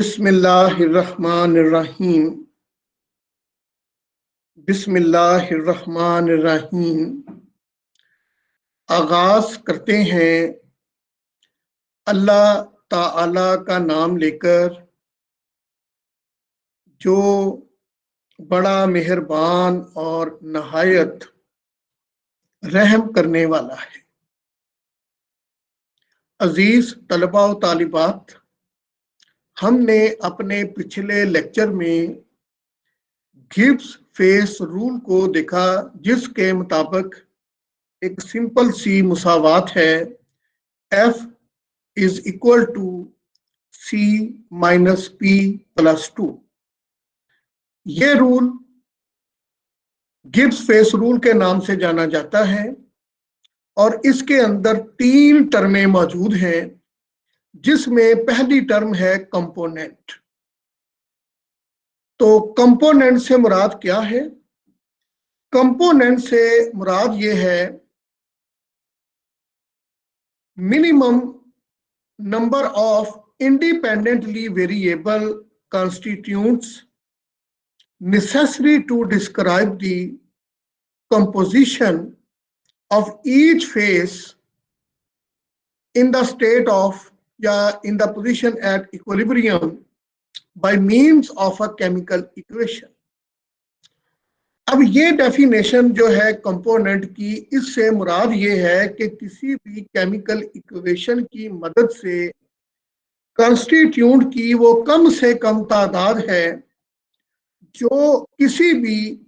बिस्मिल्लाहिर्रहमानिर्रहीम। बिस्मिल्लाहिर्रहमानिर्रहीम। आगाज करते हैं अल्लाह ताला का नाम लेकर, जो बड़ा मेहरबान और नहायत रहम करने वाला है। अजीज तलबा व तालिबात, हमने अपने पिछले लेक्चर में गिब्स फेस रूल को देखा, जिसके मुताबिक एक सिंपल सी मुसावात है, F is equal to C minus P plus 2। ये रूल गिब्स फेस रूल के नाम से जाना जाता है और इसके अंदर 3 टर्में मौजूद हैं, जिसमें पहली टर्म है कंपोनेंट। तो कंपोनेंट से मुराद क्या है? कंपोनेंट से मुराद ये है minimum number of independently variable constituents necessary to describe the composition of each phase in the state of या in the position at equilibrium by means of a chemical equation। अब ये डेफिनेशन जो है component की, इससे मुराद ये है कि किसी भी केमिकल इक्वेशन की मदद से कॉन्स्टिट्यूंट की वो कम से कम तादाद है जो किसी भी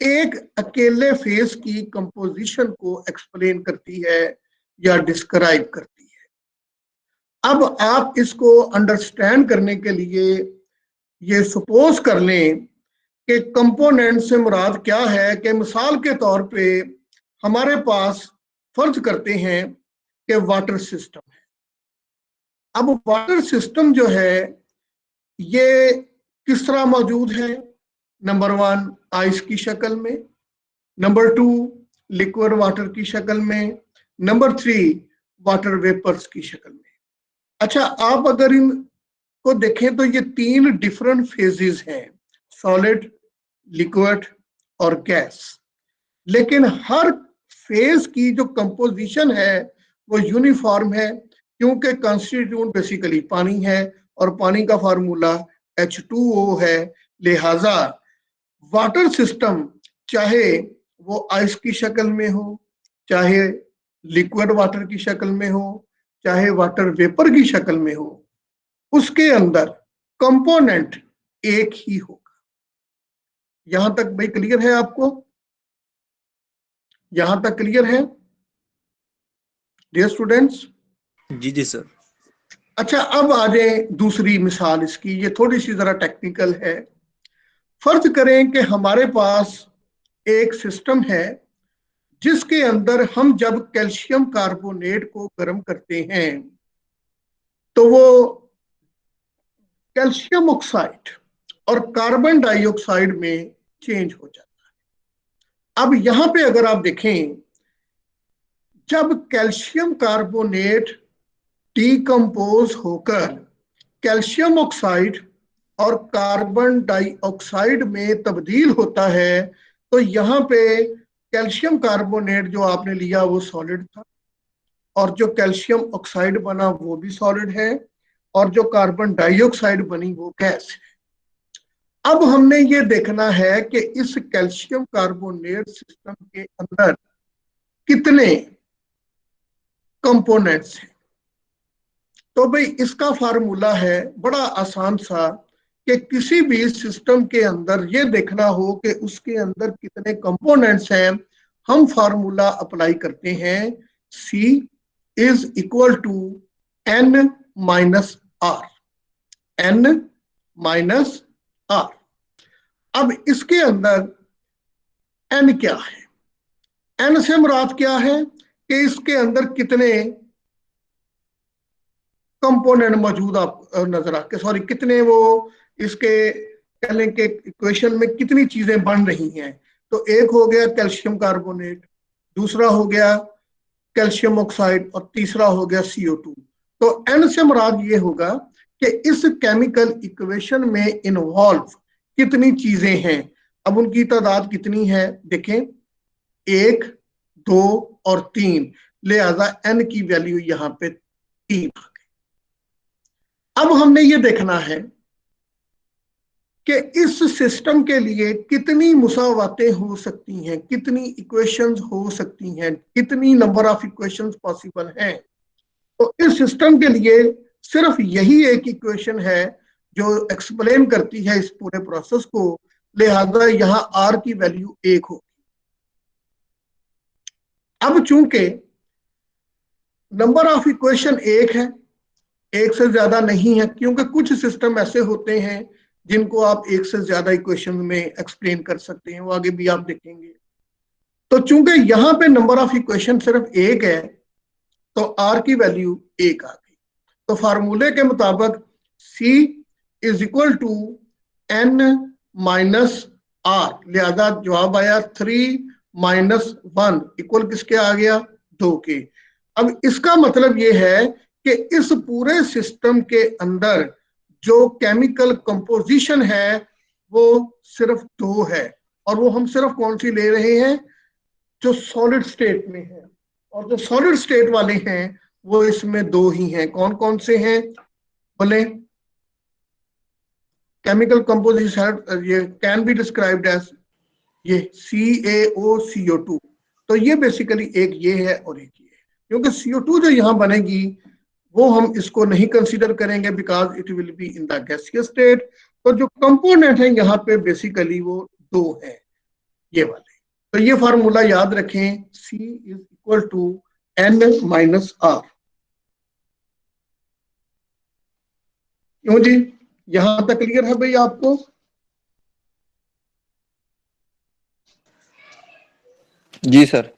एक अकेले फेज की कंपोजिशन को एक्सप्लेन करती है या डिस्क्राइब करती है। अब आप इसको अंडरस्टैंड करने के लिए ये सपोज कर लें कि कंपोनेंट से मुराद क्या है, कि मिसाल के तौर पे हमारे पास फर्ज करते हैं कि वाटर सिस्टम है। अब वाटर सिस्टम जो है ये किस तरह मौजूद है? नंबर 1 आइस की शक्ल में, नंबर 2 लिक्विड वाटर की शक्ल में, नंबर 3 वाटर वेपर्स की शक्ल में। अच्छा, आप अगर इनको देखें तो ये 3 डिफरेंट फेजेस हैं, सॉलिड, लिक्विड और गैस। लेकिन हर फेज की जो कंपोजिशन है वो यूनिफॉर्म है, क्योंकि कॉन्स्टिट्यूएंट बेसिकली पानी है और पानी का फार्मूला H2O है। लिहाजा वाटर सिस्टम चाहे वो आइस की शक्ल में हो, चाहे लिक्विड वाटर की शक्ल में हो, चाहे वाटर वेपर की शक्ल में हो, उसके अंदर कंपोनेंट एक ही होगा। यहां तक भाई क्लियर है आपको? यहां तक क्लियर है डियर स्टूडेंट्स? जी जी सर। अच्छा, अब आ जाए दूसरी मिसाल इसकी। ये थोड़ी सी जरा टेक्निकल है। फर्ज करें कि हमारे पास एक सिस्टम है जिसके अंदर हम जब कैल्शियम कार्बोनेट को गर्म करते हैं तो वो कैल्शियम ऑक्साइड और कार्बन डाइऑक्साइड में चेंज हो जाता है। अब यहां पे अगर आप देखें, जब कैल्शियम कार्बोनेट डीकंपोज होकर कैल्शियम ऑक्साइड और कार्बन डाइऑक्साइड में तब्दील होता है, तो यहाँ पे कैल्शियम कार्बोनेट जो आपने लिया वो सॉलिड था, और जो कैल्शियम ऑक्साइड बना वो भी सॉलिड है, और जो कार्बन डाइऑक्साइड बनी वो गैस है। अब हमने ये देखना है कि इस कैल्शियम कार्बोनेट सिस्टम के अंदर कितने कंपोनेंट्स हैं। तो भाई इसका फार्मूला है बड़ा आसान सा, कि किसी भी सिस्टम के अंदर ये देखना हो कि उसके अंदर कितने कंपोनेंट्स हैं, हम फार्मूला अप्लाई करते हैं, C is equal to N minus R. N minus R. अब इसके अंदर N क्या है? N से मुराद क्या है कि इसके अंदर कितने कंपोनेंट मौजूद आप नजर आके, सॉरी कितने वो इसके कह लें कि इक्वेशन में कितनी चीजें बन रही हैं। तो एक हो गया कैल्शियम कार्बोनेट, दूसरा हो गया कैल्शियम ऑक्साइड और तीसरा हो गया CO2। तो N से मुराद ये होगा कि इस केमिकल इक्वेशन में इन्वॉल्व कितनी चीजें हैं। अब उनकी तादाद कितनी है देखें, 1, 2 और 3, लिहाजा n की वैल्यू यहां पे 3 आ गई। अब हमने ये देखना है कि इस सिस्टम के लिए कितनी मुसावातें हो सकती हैं, कितनी इक्वेशंस हो सकती हैं, कितनी नंबर ऑफ इक्वेशंस पॉसिबल हैं। तो इस सिस्टम के लिए सिर्फ यही एक इक्वेशन है जो एक्सप्लेन करती है इस पूरे प्रोसेस को, लिहाजा यहां r की वैल्यू 1 हो। अब चूंकि नंबर ऑफ इक्वेशन 1 है, एक से ज्यादा नहीं है, क्योंकि कुछ सिस्टम ऐसे होते हैं जिनको आप एक से ज्यादा इक्वेशन में एक्सप्लेन कर सकते हैं, वो आगे भी आप देखेंगे। तो चूंकि यहां पे नंबर ऑफ इक्वेशन सिर्फ 1 है, तो आर की वैल्यू 1 आ गई। तो फार्मूले के मुताबिक C is equal to n minus R, लिहाजा जवाब आया 3 माइनस 1 इक्वल किसके आ गया, 2 के। अब इसका मतलब ये है कि इस पूरे सिस्टम के अंदर जो केमिकल कंपोजिशन है वो सिर्फ 2 है, और वो हम सिर्फ कौन सी ले रहे हैं, जो सॉलिड स्टेट में है। और जो सॉलिड स्टेट वाले हैं वो इसमें 2 ही हैं। कौन कौन से हैं बोले, केमिकल कंपोजिशन ये कैन बी डिस्क्राइब्ड एज ये CaOCO2। तो ये बेसिकली एक ये है और एक ये है, क्योंकि CO2 जो यहाँ बनेगी वो हम इसको नहीं कंसीडर करेंगे because it will be in the gaseous state. तो जो कंपोनेंट है यहाँ पे बेसिकली वो 2 है, ये वाले। तो ये फार्मूला याद रखें, C is equal to n minus R. क्यों जी, यहां तक क्लियर है भाई आपको? जी सर।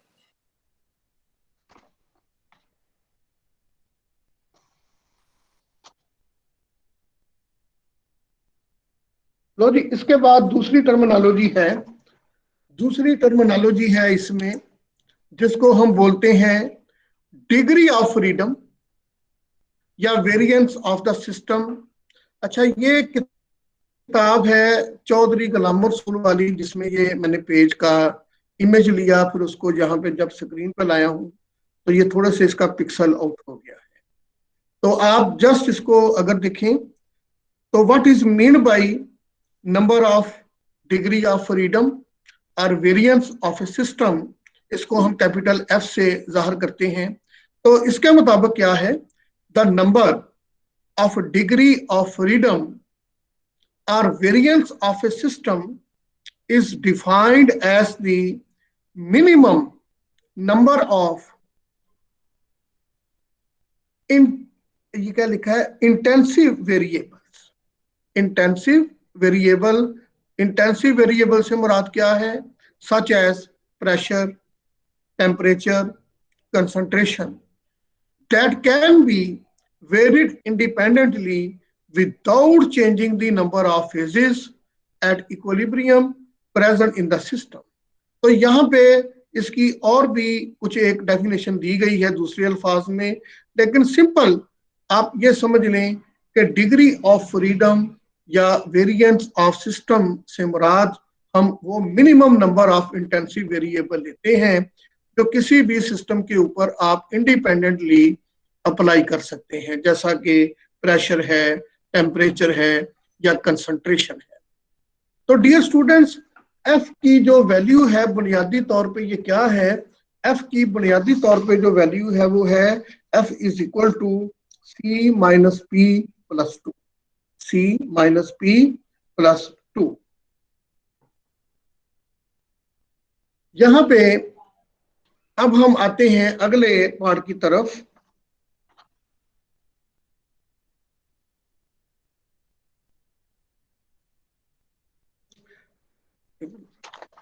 लो जी, इसके बाद दूसरी टर्मिनोलॉजी है, इसमें जिसको हम बोलते हैं डिग्री ऑफ फ्रीडम या वेरिएंस ऑफ द सिस्टम। अच्छा, ये किताब है चौधरी गुलाम रसूल वाली, जिसमें ये मैंने पेज का इमेज लिया, फिर उसको यहाँ पे जब स्क्रीन पर लाया हूँ तो ये थोड़े से इसका पिक्सल आउट हो गया है। तो आप जस्ट इसको अगर देखें तो what is mean by number of degree of freedom और वेरिएंस ऑफ ए सिस्टम, इसको हम कैपिटल F से जाहिर करते हैं। तो इसके मुताबिक क्या है, the number of degree of freedom or variance of a system is defined as the minimum number of ये क्या लिखा है, इंटेंसिव वेरिएबल्स। इंटेंसिव वेरिएबल से मुराद क्या है, such as pressure, temperature, concentration, that can be varied independently without changing the number of phases at equilibrium present in the system। तो यहाँ पे इसकी और भी कुछ एक डेफिनेशन दी गई है दूसरे अल्फाज में, लेकिन सिंपल आप ये समझ लें कि डिग्री ऑफ फ्रीडम या वेरिएंस ऑफ सिस्टम से मुराद हम वो minimum number of intensive variable लेते हैं जो किसी भी सिस्टम के ऊपर आप इंडिपेंडेंटली अप्लाई कर सकते हैं, जैसा कि प्रेशर है, टेम्परेचर है या कंसंट्रेशन है। तो डियर स्टूडेंट्स, एफ की जो वैल्यू है बुनियादी तौर पे ये क्या है, एफ की बुनियादी तौर पे जो वैल्यू है वो है F is equal to C minus P plus 2, C minus P plus 2। यहां पे अब हम आते हैं अगले पार्ट की तरफ।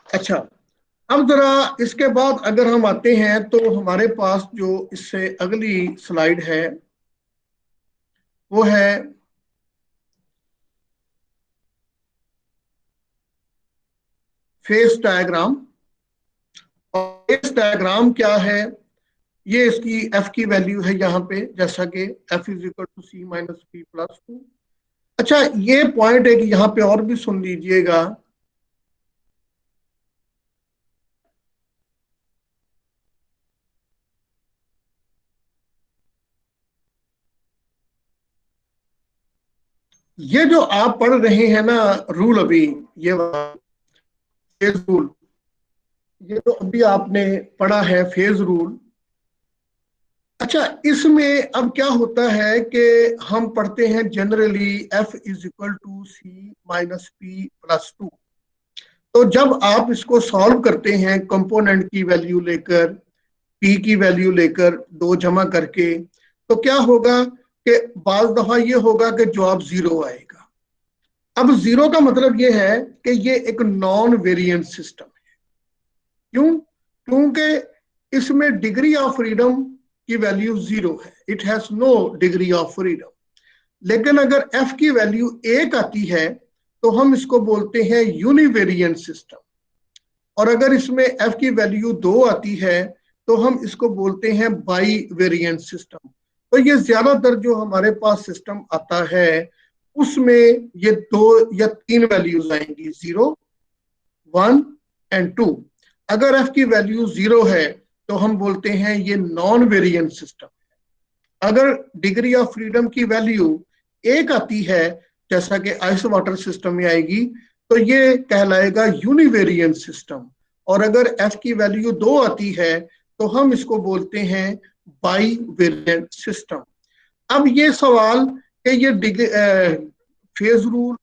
अच्छा, अब जरा इसके बाद अगर हम आते हैं तो हमारे पास जो इससे अगली स्लाइड है वो है फेस डायग्राम। और फेस डायग्राम क्या है, ये इसकी एफ की वैल्यू है यहाँ पे, जैसा कि F is equal to C minus P plus 2। अच्छा, ये पॉइंट है कि यहाँ पे और भी सुन लीजिएगा। ये जो आप पढ़ रहे हैं ना रूल, अभी ये फेज रूल, ये तो अभी आपने पढ़ा है फेज रूल। अच्छा, इसमें अब क्या होता है कि हम पढ़ते हैं generally F is equal to C minus P plus 2। तो जब आप इसको सॉल्व करते हैं कंपोनेंट की वैल्यू लेकर, पी की वैल्यू लेकर, दो जमा करके, तो क्या होगा कि बाज दफा ये होगा कि जवाब 0 आएगा। अब 0 का मतलब ये है कि ये एक नॉन वेरिएंट सिस्टम है। क्यों? क्योंकि इसमें डिग्री ऑफ फ्रीडम की वैल्यू 0 है, it has no degree of freedom. लेकिन अगर एफ की वैल्यू 1 आती है तो हम इसको बोलते हैं यूनिवेरिएंट सिस्टम, और अगर इसमें एफ की वैल्यू 2 आती है तो हम इसको बोलते हैं बाई वेरिएंट सिस्टम। तो ये ज्यादातर जो हमारे पास सिस्टम आता है उसमें ये 2 या 3 वैल्यूज आएंगी, 0, 1 एंड 2। अगर एफ की वैल्यू 0 है तो हम बोलते हैं ये नॉन वेरिएंट सिस्टम। अगर डिग्री ऑफ फ्रीडम की वैल्यू 1 आती है, जैसा कि आइस वाटर सिस्टम में आएगी, तो ये कहलाएगा यूनिवेरिएंट सिस्टम। और अगर एफ की वैल्यू 2 आती है तो हम इसको बोलते हैं बाई वेरिएंट सिस्टम। अब ये सवाल कि ये फेज रूल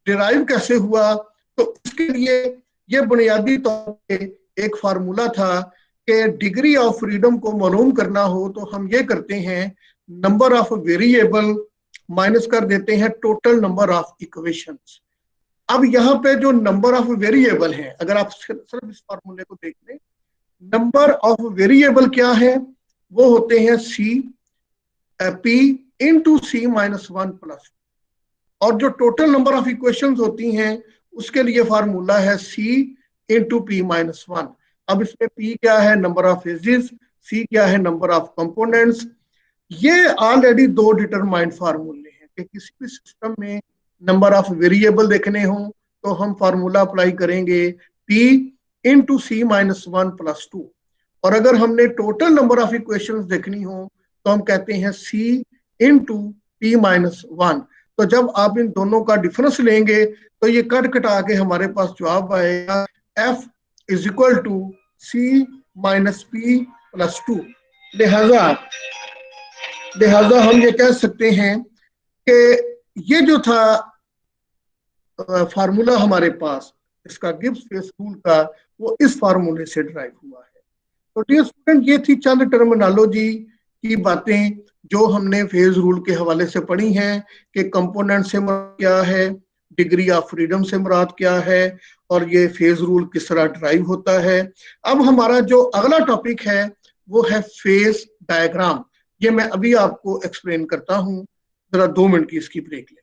डिराइव कैसे हुआ, तो इसके लिए ये बुनियादी तौर पे एक फार्मूला था कि डिग्री ऑफ फ्रीडम को मालूम करना हो तो हम ये करते हैं, नंबर ऑफ वेरिएबल माइनस कर देते हैं टोटल नंबर ऑफ इक्वेशंस। अब यहाँ पे जो नंबर ऑफ वेरिएबल है, अगर आप सिर्फ इस फार्मूले को देख लें, नंबर ऑफ वेरिएबल क्या है, वो होते हैं सी पी इंटू सी माइनस 1 प्लस, और जो टोटल नंबर ऑफ इक्वेशंस होती हैं उसके लिए फार्मूला है सी इंटू पी माइनस 1। अब इसमें पी क्या है, नंबर ऑफ फेजेस, सी क्या है, नंबर ऑफ कंपोनेंट्स। ये ऑलरेडी 2 डिटरमाइंड फार्मूले हैं कि किसी भी सिस्टम में नंबर ऑफ वेरिएबल देखने हो तो हम फार्मूला अप्लाई करेंगे P इंटू सी माइनस 1 प्लस 2, और अगर हमने टोटल नंबर ऑफ इक्वेशंस देखनी हो तो हम कहते हैं C इंटू पी माइनस 1। तो जब आप इन दोनों का डिफरेंस लेंगे तो ये कट कटा के हमारे पास जवाब आएगा F is equal to C minus P plus 2। लिहाजा हम ये कह सकते हैं कि ये जो था फार्मूला हमारे पास, इसका गिब्स फेस रूल का, वो इस फार्मूले से ड्राइव हुआ है। तो डियर स्टूडेंट, ये थी चंद टर्मिनोलॉजी की बातें जो हमने फेज रूल के हवाले से पढ़ी हैं कि कंपोनेंट से मुराद क्या है, डिग्री ऑफ फ्रीडम से मुराद क्या है, और ये फेज रूल किस तरह ड्राइव होता है। अब हमारा जो अगला टॉपिक है वो है फेज डायग्राम। ये मैं अभी आपको एक्सप्लेन करता हूँ, जरा 2 मिनट की इसकी ब्रेक लें।